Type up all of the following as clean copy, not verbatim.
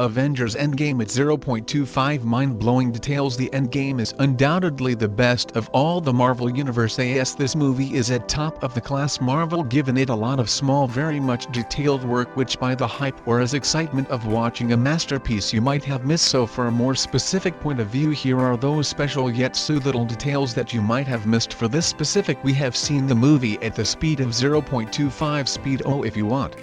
Avengers Endgame at 0.25 mind-blowing details. The Endgame is undoubtedly the best of all the Marvel Universe. This movie is at top of the class. Marvel given it a lot of small, very much detailed work which by the hype or as excitement of watching a masterpiece you might have missed. So for a more specific point of view, here are those special yet so little details that you might have missed. For this specific, we have seen the movie at the speed of 0.25 speed. If you want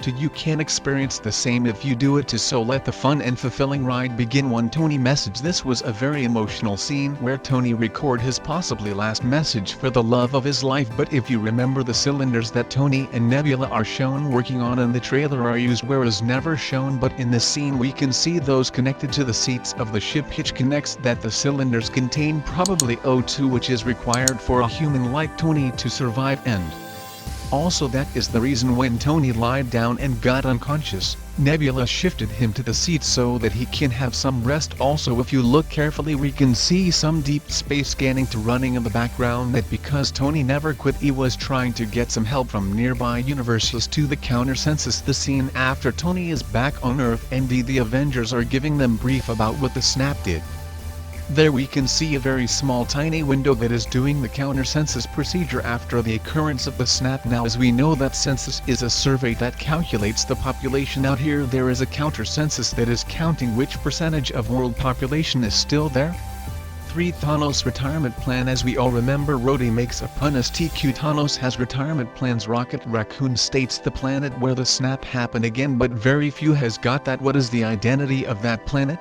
to, you can experience the same if you do it too. So let the fun and fulfilling ride begin. One Tony message. This was a very emotional scene where Tony record his possibly last message for the love of his life. But if you remember, the cylinders that Tony and Nebula are shown working on in the trailer are used, whereas never shown. But in this scene we can see those connected to the seats of the ship, which connects that the cylinders contain probably O2, which is required for a human like Tony to survive. And also that is the reason when Tony lied down and got unconscious, Nebula shifted him to the seat so that he can have some rest. Also if you look carefully we can see some deep space scanning to running in the background, that because Tony never quit, he was trying to get some help from nearby universes to the counter census. The scene after Tony is back on Earth and the Avengers are giving them brief about what the snap did. There we can see a very small tiny window that is doing the counter-census procedure after the occurrence of the snap. Now as we know that census is a survey that calculates the population. Out here there is a counter-census that is counting which percentage of world population is still there. 3. Thanos retirement plan. As we all remember, Rhodey makes a pun as TQ. Thanos has retirement plans. Rocket Raccoon states the planet where the snap happened again, but very few has got that. What is the identity of that planet?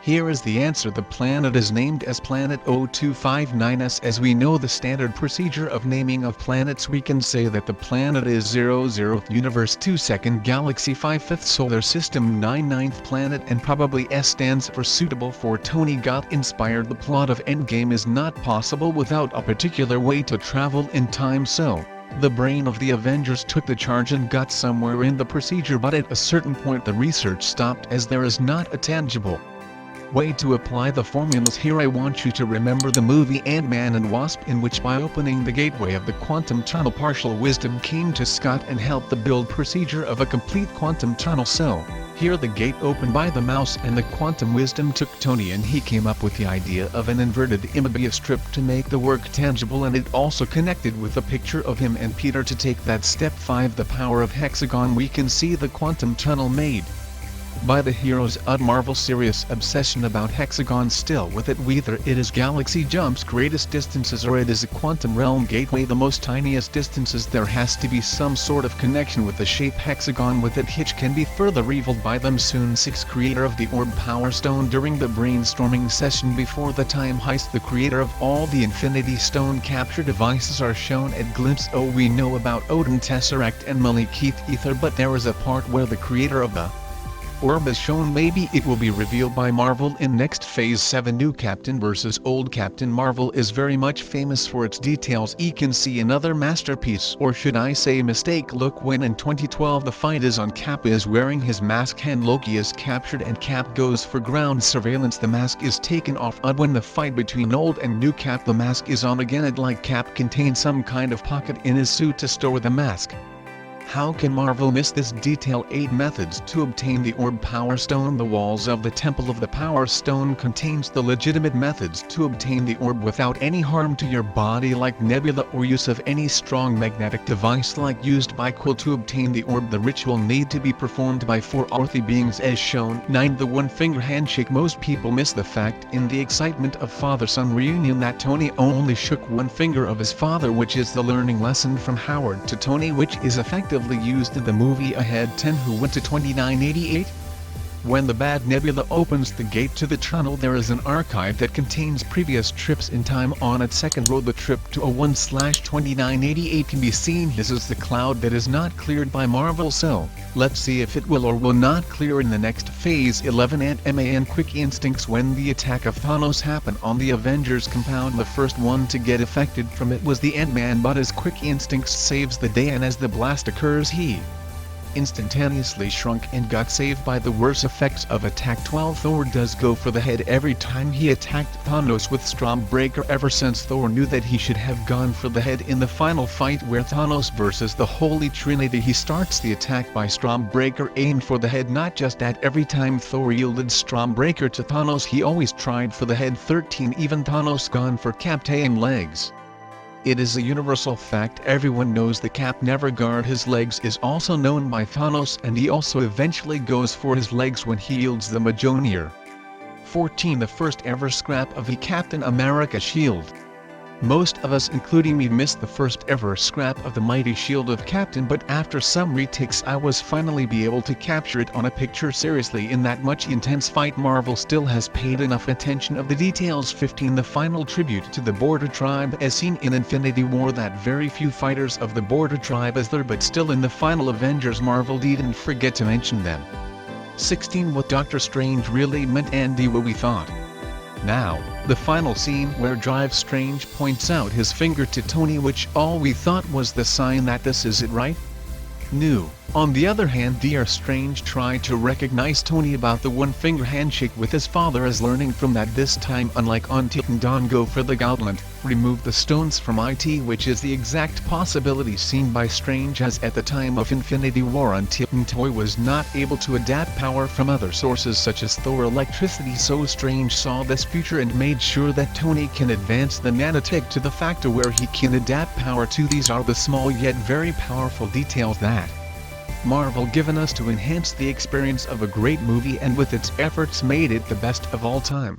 Here is the answer. The planet is named as Planet 0259S. As we know the standard procedure of naming of planets, we can say that the planet is 00th Universe 2 2nd Galaxy 5 5th Solar System 9 9th Planet, and probably S stands for suitable for Tony got inspired. The plot of Endgame is not possible without a particular way to travel in time, so the brain of the Avengers took the charge and got somewhere in the procedure, but at a certain point the research stopped as there is not a tangible way to apply the formulas. Here I want you to remember the movie Ant-Man and Wasp, in which by opening the gateway of the quantum tunnel partial wisdom came to Scott and helped the build procedure of a complete quantum tunnel. So here the gate opened by the mouse and the quantum wisdom took Tony and he came up with the idea of an inverted image strip to make the work tangible, and it also connected with a picture of him and Peter to take that step. 5. The power of hexagon. We can see the quantum tunnel made by the heroes of Marvel's serious obsession about hexagons. Still with it, whether it is galaxy jumps, greatest distances, or it is a quantum realm gateway, the most tiniest distances, there has to be some sort of connection with the shape hexagon with it, which can be further revealed by them soon. 6. Creator of the Orb Power Stone. During the brainstorming session before the time heist, the creator of all the Infinity Stone capture devices are shown at glimpse. We know about Odin Tesseract and Malekith Ether, but there is a part where the creator of the Orb is shown. Maybe it will be revealed by Marvel in next phase 7. New Captain vs Old Captain. Marvel is very much famous for its details. You can see another masterpiece, or should I say mistake. Look, when in 2012 the fight is on, Cap is wearing his mask and Loki is captured and Cap goes for ground surveillance. The mask is taken off. When the fight between old and new Cap, the mask is on again. It like Cap contains some kind of pocket in his suit to store the mask. How can Marvel miss this detail? 8. Methods to obtain the Orb Power Stone. The walls of the Temple of the Power Stone contains the legitimate methods to obtain the orb without any harm to your body, like Nebula, or use of any strong magnetic device like used by Quill to obtain the orb. The ritual need to be performed by 4 earthly beings as shown. 9. The one-finger handshake. Most people miss the fact in the excitement of father-son reunion that Tony only shook one finger of his father, which is the learning lesson from Howard to Tony, which is effectively used in the movie Ahead 10 Who Went to 2988. When the bad Nebula opens the gate to the tunnel, there is an archive that contains previous trips in time. On its second row, the trip to 01/2988 can be seen. This is the cloud that is not cleared by Marvel, so let's see if it will or will not clear in the next phase. 11. Ant-Man quick instincts. When the attack of Thanos happened on the Avengers compound, the first one to get affected from it was the Ant-Man, but his quick instincts saves the day, and as the blast occurs he instantaneously shrunk and got saved by the worst effects of attack. While Thor does go for the head every time he attacked Thanos with strom-breaker. Ever since Thor knew that he should have gone for the head in the final fight where Thanos versus the Holy Trinity, he starts the attack by strom-breaker aimed for the head. Not just that, every time Thor yielded strom-breaker to Thanos, he always tried for the head. 13 Even Thanos gone for Captain legs. It is a universal fact, everyone knows the Cap never guard his legs is also known by Thanos, and he also eventually goes for his legs when he yields the Mjolnir. 14 The first ever scrap of a Captain America shield. Most of us, including me, missed the first ever scrap of the mighty shield of Captain, but after some retakes I was finally be able to capture it on a picture. Seriously, in that much intense fight, Marvel still has paid enough attention of the details. 15 The final tribute to the Border Tribe as seen in Infinity War. That very few fighters of the Border Tribe is there, but still in the final Avengers Marvel didn't forget to mention them. 16 What Doctor Strange really meant and what we thought. Now, the final scene where Drive Strange points out his finger to Tony, which all we thought was the sign that this is it, right? No. On the other hand, Dr. Strange tried to recognize Tony about the one-finger handshake with his father, as learning from that this time, unlike until Don go for the gauntlet, remove the stones from it, which is the exact possibility seen by Strange, as at the time of Infinity War until Toy was not able to adapt power from other sources such as Thor electricity. So Strange saw this future and made sure that Tony can advance the nanotech to the factor where he can adapt power to. These are the small yet very powerful details that Marvel given us to enhance the experience of a great movie, and with its efforts made it the best of all time.